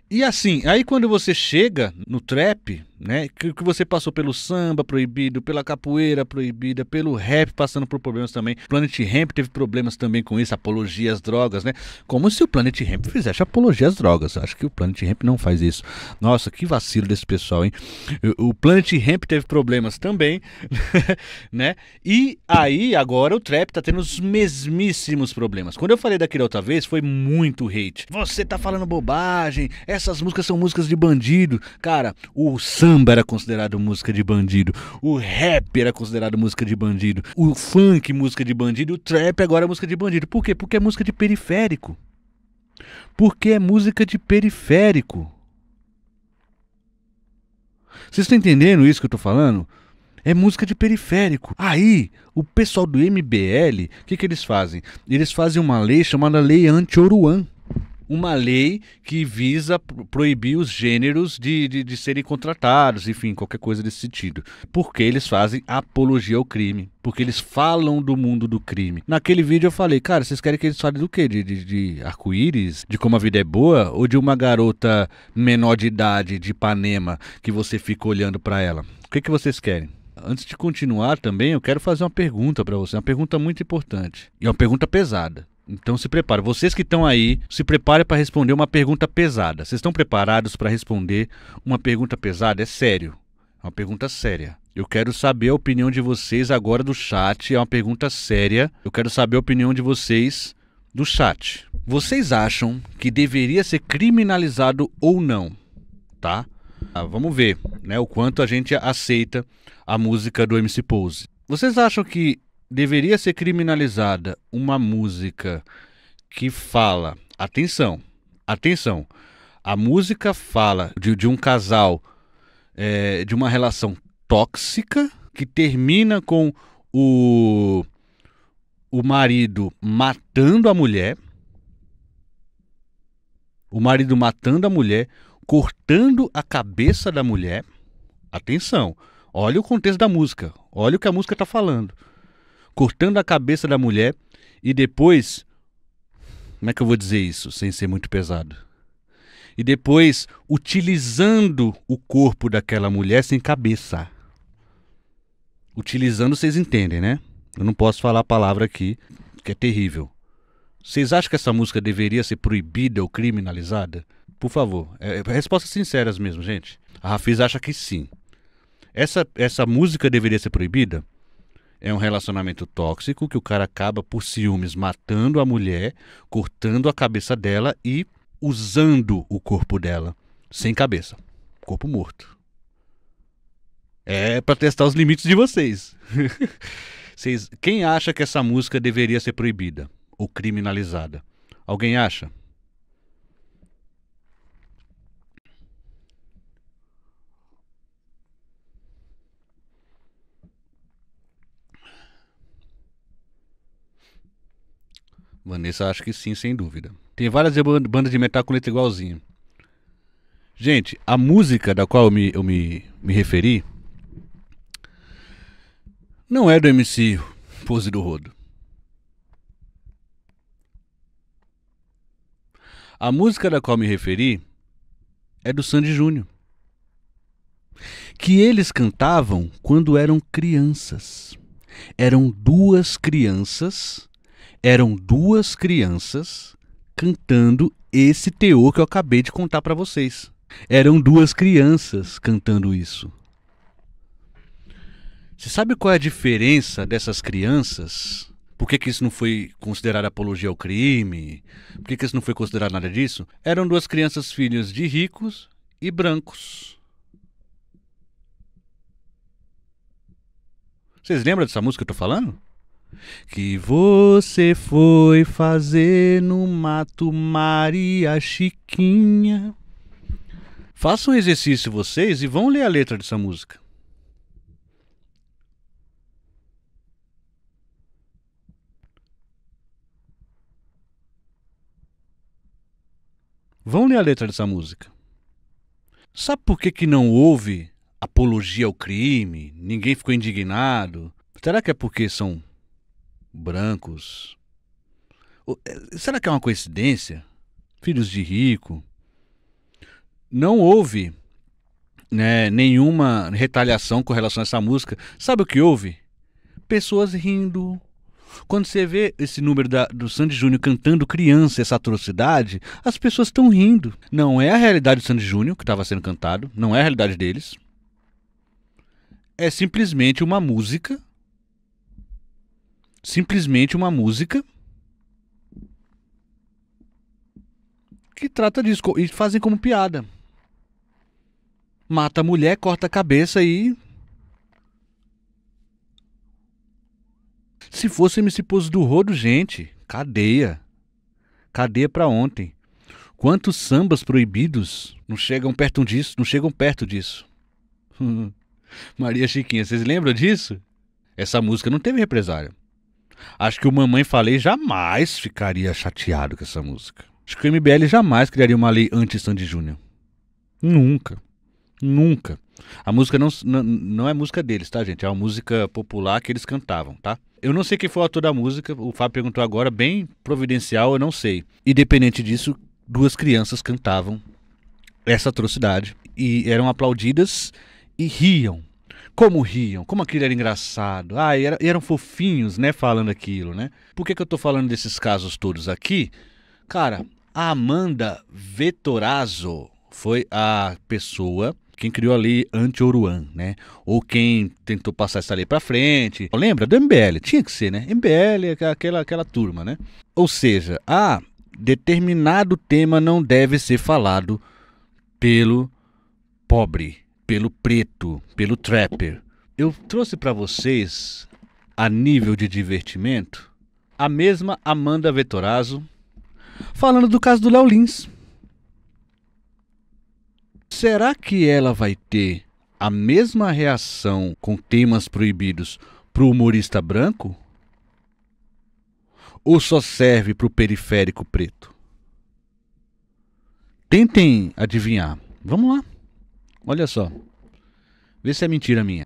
E assim, aí quando você chega no trap, né, que você passou pelo samba proibido, pela capoeira proibida, pelo rap passando por problemas também. Planet Hemp teve problemas também com isso, apologia às drogas, né? Como se o Planet Hemp fizesse apologia às drogas. Acho que o Planet Hemp não faz isso. Nossa, que vacilo desse pessoal, hein? O Planet Hemp teve problemas também, né? E aí agora o trap tá tendo os mesmíssimos problemas. Quando eu falei daquilo outra vez, foi muito hate. Você tá falando bobagem, essas músicas são músicas de bandido. Cara, o samba era considerado música de bandido, o rap era considerado música de bandido, o funk música de bandido, o trap agora é música de bandido. Por quê? Porque é música de periférico. Porque é música de periférico. Vocês estão entendendo isso que eu tô falando? É música de periférico. Aí, o pessoal do MBL, o que eles fazem? Eles fazem uma lei chamada Lei Anti-Oruan. Uma lei que visa proibir os gêneros de serem contratados, enfim, qualquer coisa desse sentido. Porque eles fazem apologia ao crime. Porque eles falam do mundo do crime. Naquele vídeo eu falei, cara, vocês querem que eles falem do quê? De arco-íris? De como a vida é boa? Ou de uma garota menor de idade de Ipanema que você fica olhando pra ela? O que vocês querem? Antes de continuar também, eu quero fazer uma pergunta pra você. Uma pergunta muito importante. E uma pergunta pesada. Então se prepare. Vocês que estão aí, se preparem para responder uma pergunta pesada. Vocês estão preparados para responder uma pergunta pesada? É sério. É uma pergunta séria. Eu quero saber a opinião de vocês agora do chat. É uma pergunta séria. Eu quero saber a opinião de vocês do chat. Vocês acham que deveria ser criminalizado ou não? Tá? Vamos ver, né, o quanto a gente aceita a música do MC Pose. Vocês acham que deveria ser criminalizada uma música que fala... Atenção, a música fala de um casal, de uma relação tóxica, que termina com o marido matando a mulher, cortando a cabeça da mulher. Atenção, olha o contexto da música, olha o que a música está falando. Cortando a cabeça da mulher e depois... Como é que eu vou dizer isso sem ser muito pesado? E depois utilizando o corpo daquela mulher sem cabeça. Utilizando, vocês entendem, né? Eu não posso falar a palavra aqui, que é terrível. Vocês acham que essa música deveria ser proibida ou criminalizada? Por favor, respostas sinceras mesmo, gente. A Rafis acha que sim. Essa música deveria ser proibida? É um relacionamento tóxico que o cara acaba por ciúmes matando a mulher, cortando a cabeça dela e usando o corpo dela sem cabeça, corpo morto. É pra testar os limites de vocês. Quem acha que essa música deveria ser proibida ou criminalizada? Alguém acha? Vanessa acha que sim, sem dúvida. Tem várias bandas de metal com letra igualzinha. Gente, a música da qual eu me referi não é do MC Pose do Rodo. A música da qual me referi é do Sandy Júnior, que eles cantavam quando eram crianças. Eram duas crianças cantando esse teor que eu acabei de contar para vocês. Eram duas crianças cantando isso. Você sabe qual é a diferença dessas crianças? Por que isso não foi considerado apologia ao crime? Por que isso não foi considerado nada disso? Eram duas crianças filhas de ricos e brancos. Vocês lembram dessa música que eu tô falando? Que você foi fazer no mato, Maria Chiquinha. Façam um exercício vocês e vão ler a letra dessa música. Vão ler a letra dessa música. Sabe por que não houve apologia ao crime? Ninguém ficou indignado? Será que é porque são brancos? Será que é uma coincidência? Filhos de rico? Não houve, né, nenhuma retaliação com relação a essa música. Sabe o que houve? Pessoas rindo. Quando você vê esse número do Sandy Júnior cantando criança, essa atrocidade, as pessoas estão rindo. Não é a realidade do Sandy Júnior que estava sendo cantado, não é a realidade deles. É simplesmente uma música. Que trata disso e fazem como piada. Mata a mulher, corta a cabeça e... Se fosse MC Pose do Rodo, gente, cadeia. Cadeia pra ontem. Quantos sambas proibidos não chegam perto disso? Maria Chiquinha, vocês lembram disso? Essa música não teve represália. Acho que o Mamãe Falei jamais ficaria chateado com essa música. Acho que o MBL jamais criaria uma lei anti-Sandy Júnior. Nunca. A música não é música deles, tá, gente? É uma música popular que eles cantavam, tá? Eu não sei quem foi o autor da música, o Fábio perguntou agora, bem providencial, eu não sei. Independente disso, duas crianças cantavam essa atrocidade e eram aplaudidas e riam. Como riam, como aquilo era engraçado. Eram fofinhos, né, falando aquilo, né? Por que eu tô falando desses casos todos aqui? Cara, a Amanda Vettorazzo foi a pessoa... Quem criou a lei anti-Oruan, né? Ou quem tentou passar essa lei pra frente. Lembra do MBL? Tinha que ser, né? MBL é aquela turma, né? Ou seja, determinado tema não deve ser falado pelo pobre, pelo preto, pelo trapper. Eu trouxe pra vocês, a nível de divertimento, a mesma Amanda Vettorazzo falando do caso do Léo Lins. Será que ela vai ter a mesma reação com temas proibidos pro humorista branco? Ou só serve pro periférico preto? Tentem adivinhar. Vamos lá. Olha só. Vê se é mentira minha.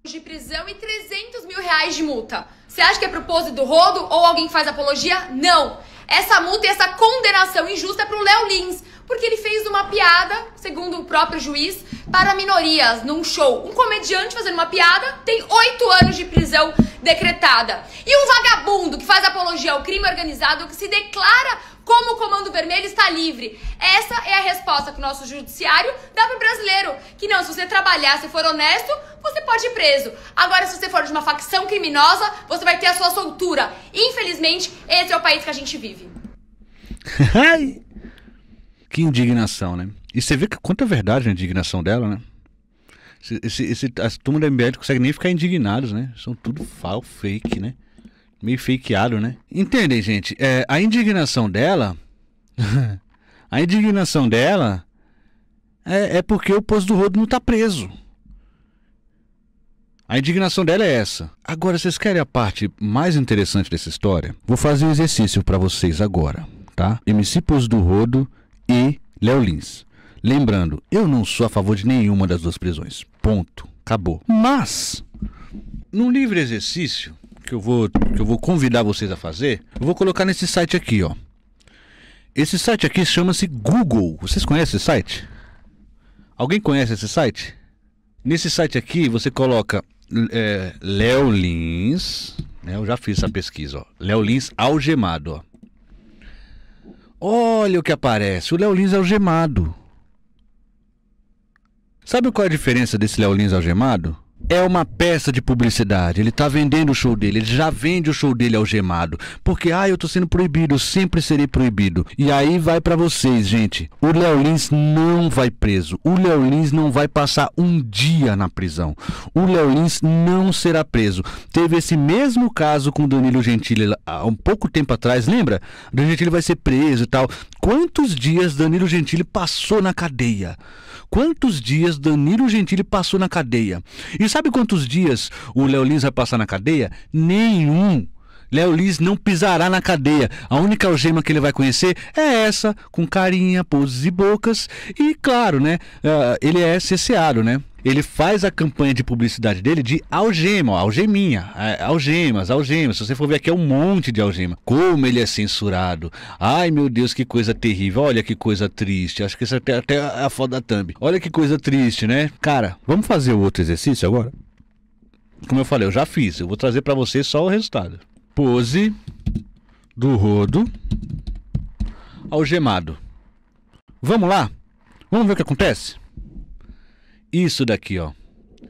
De prisão e 300 mil reais de multa. Você acha que é propósito do rodo ou alguém faz apologia? Não. Essa multa e essa condenação injusta é pro Léo Lins. Porque ele fez uma piada, segundo o próprio juiz, para minorias, num show. Um comediante fazendo uma piada tem 8 anos de prisão decretada. E um vagabundo que faz apologia ao crime organizado, que se declara como o Comando Vermelho, está livre. Essa é a resposta que o nosso judiciário dá pro brasileiro. Que não, se você trabalhar, se for honesto, você pode ir preso. Agora, se você for de uma facção criminosa, você vai ter a sua soltura. Infelizmente, esse é o país que a gente vive. Que indignação, né? E você vê que quanta verdade na indignação dela, né? As turmas da MBL não conseguem nem ficar indignados, né? São tudo fake, né? Meio fakeado, né? Entendem, gente? A indignação dela... a indignação dela é porque o Pose do Rodo não tá preso. A indignação dela é essa. Agora, vocês querem a parte mais interessante dessa história? Vou fazer um exercício pra vocês agora, tá? MC Pose do Rodo e Léo Lins. Lembrando, eu não sou a favor de nenhuma das duas prisões. Ponto. Acabou. Mas, num livre exercício que eu vou convidar vocês a fazer, eu vou colocar nesse site aqui, ó. Esse site aqui chama-se Google. Vocês conhecem esse site? Alguém conhece esse site? Nesse site aqui você coloca Léo Lins, né? Eu já fiz essa pesquisa, ó. Léo Lins algemado, ó. Olha o que aparece, o Léo Lins algemado. Sabe qual é a diferença desse Léo Lins algemado? É uma peça de publicidade, ele tá vendendo o show dele, ele já vende o show dele algemado. Porque, eu tô sendo proibido, eu sempre serei proibido. E aí vai pra vocês, gente. O Léo Lins não vai preso. O Léo Lins não vai passar um dia na prisão. O Léo Lins não será preso. Teve esse mesmo caso com o Danilo Gentili há um pouco tempo atrás, lembra? O Danilo Gentili vai ser preso e tal. Quantos dias Danilo Gentili passou na cadeia? Quantos dias Danilo Gentili passou na cadeia? E sabe quantos dias o Léo Lins vai passar na cadeia? Nenhum. Léo Lins não pisará na cadeia. A única algema que ele vai conhecer é essa, com carinha, poses e bocas. E claro, né? Ele é cesseado, né? Ele faz a campanha de publicidade dele de algema, ó, algeminha, algemas. Se você for ver aqui é um monte de algema. Como ele é censurado. Ai meu Deus, que coisa terrível. Olha que coisa triste. Acho que isso é até a foto da thumb. Olha que coisa triste, né? Cara, vamos fazer o outro exercício agora? Como eu falei, eu já fiz. Eu vou trazer pra vocês só o resultado. Pose do rodo algemado. Vamos lá? Vamos ver o que acontece? Isso daqui, ó.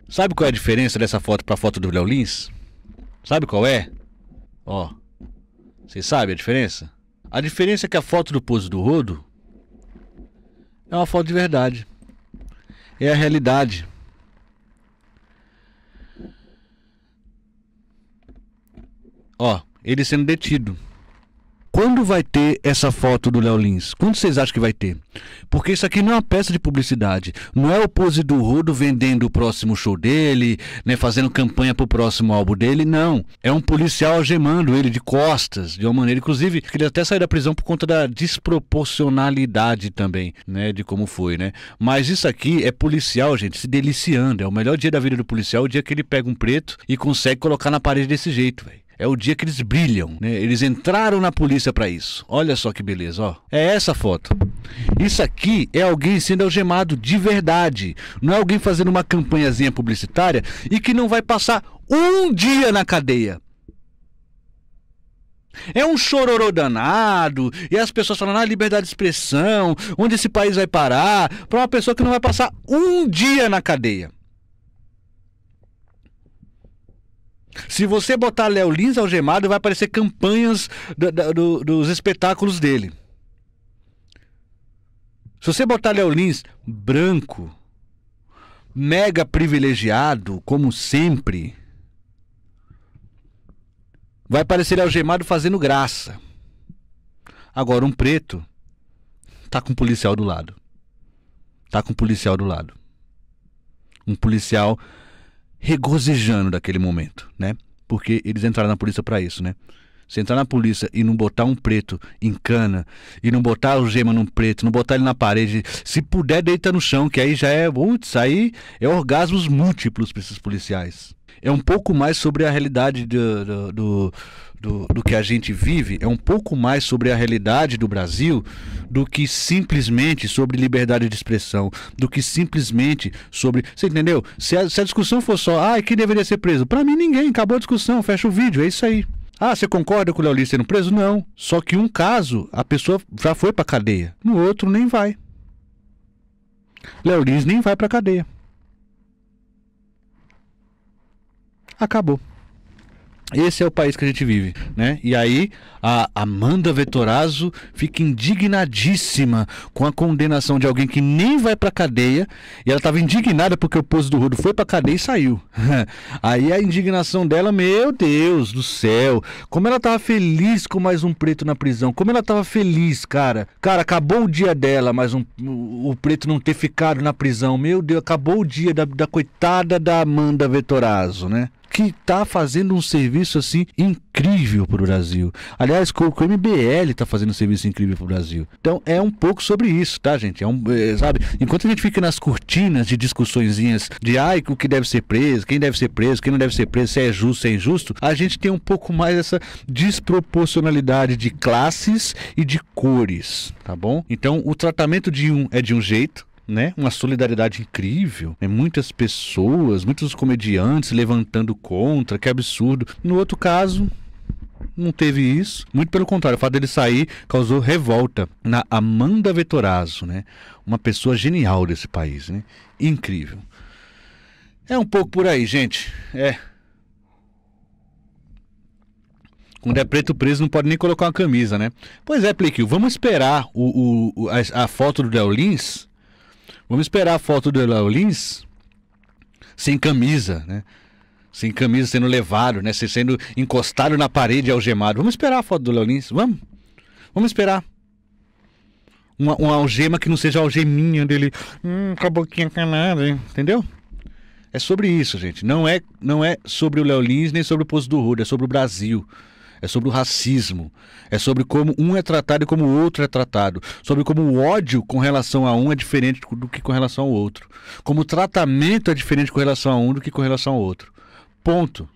Sabe qual é a diferença dessa foto para a foto do Léo Lins? Sabe qual é? Ó. Vocês sabem a diferença? A diferença é que a foto do pose do rodo é uma foto de verdade. É a realidade. Ó, ele sendo detido. Quando vai ter essa foto do Léo Lins? Quando vocês acham que vai ter? Porque isso aqui não é uma peça de publicidade. Não é o pose do rodo vendendo o próximo show dele, né, fazendo campanha pro próximo álbum dele, não. É um policial algemando ele de costas, de uma maneira, inclusive, que ele até saiu da prisão por conta da desproporcionalidade também, né, de como foi, né. Mas isso aqui é policial, gente, se deliciando. É o melhor dia da vida do policial, o dia que ele pega um preto e consegue colocar na parede desse jeito, velho. É o dia que eles brilham, né? Eles entraram na polícia pra isso. Olha só que beleza, ó. É essa foto. Isso aqui é alguém sendo algemado de verdade. Não é alguém fazendo uma campanhazinha publicitária e que não vai passar um dia na cadeia. É um chororô danado, e as pessoas falando, liberdade de expressão, onde esse país vai parar, pra uma pessoa que não vai passar um dia na cadeia. Se você botar Léo Lins algemado, vai aparecer campanhas dos espetáculos dele. Se você botar Léo Lins branco, mega privilegiado, como sempre, vai aparecer ele algemado fazendo graça. Agora, um preto tá com um policial do lado. Um policial regozijando daquele momento, né? Porque eles entraram na polícia pra isso, né? Se entrar na polícia e não botar um preto em cana, e não botar algema num preto, não botar ele na parede, se puder, deita no chão, que aí já é, aí é orgasmos múltiplos para esses policiais. É um pouco mais sobre a realidade do que a gente vive, é um pouco mais sobre a realidade do Brasil do que simplesmente sobre liberdade de expressão, do que simplesmente sobre... Você entendeu? Se a discussão for só, quem deveria ser preso? Pra mim ninguém, acabou a discussão, fecha o vídeo, é isso aí. Você concorda com o Léo Lins sendo preso? Não. Só que um caso, a pessoa já foi pra cadeia, no outro nem vai. Léo Lins nem vai pra cadeia. Acabou. Esse é o país que a gente vive, né? E aí a Amanda Vettorazzo fica indignadíssima com a condenação de alguém que nem vai pra cadeia, e ela estava indignada porque o pose do rodo foi pra cadeia e saiu. Aí a indignação dela, meu Deus do céu, como ela tava feliz com mais um preto na prisão, como ela tava feliz, cara, acabou o dia dela, mas o preto não ter ficado na prisão, meu Deus, acabou o dia da coitada da Amanda Vettorazzo, né? Que tá fazendo um serviço assim incrível pro Brasil. Aliás, o MBL tá fazendo um serviço incrível pro Brasil. Então é um pouco sobre isso, tá, gente? Sabe? Enquanto a gente fica nas cortinas de discussõezinhas de o que deve ser preso, quem deve ser preso, quem não deve ser preso, se é justo, se é injusto, a gente tem um pouco mais essa desproporcionalidade de classes e de cores, tá bom? Então o tratamento de um é de um jeito, né? Uma solidariedade incrível, né? Muitas pessoas, muitos comediantes levantando contra, que absurdo. No outro caso, não teve isso. Muito pelo contrário, o fato dele sair causou revolta na Amanda Vettorazzo, né? Uma pessoa genial desse país, né? Incrível. É um pouco por aí, gente. Quando é preto preso não pode nem colocar uma camisa, né? Pois é, Pliquio, vamos esperar a foto do Léo Lins. Vamos esperar a foto do Léo Lins sem camisa, né? Sem camisa, sendo levado, né? Sendo encostado na parede, algemado. Vamos esperar a foto do Léo Lins, vamos? Vamos esperar. Uma algema que não seja a algeminha dele, com a boquinha canada, entendeu? É sobre isso, gente. Não é sobre o Léo Lins nem sobre o Poço do Rodo, é sobre o Brasil. É sobre o racismo. É sobre como um é tratado e como o outro é tratado. Sobre como o ódio com relação a um é diferente do que com relação ao outro. Como o tratamento é diferente com relação a um do que com relação ao outro. Ponto.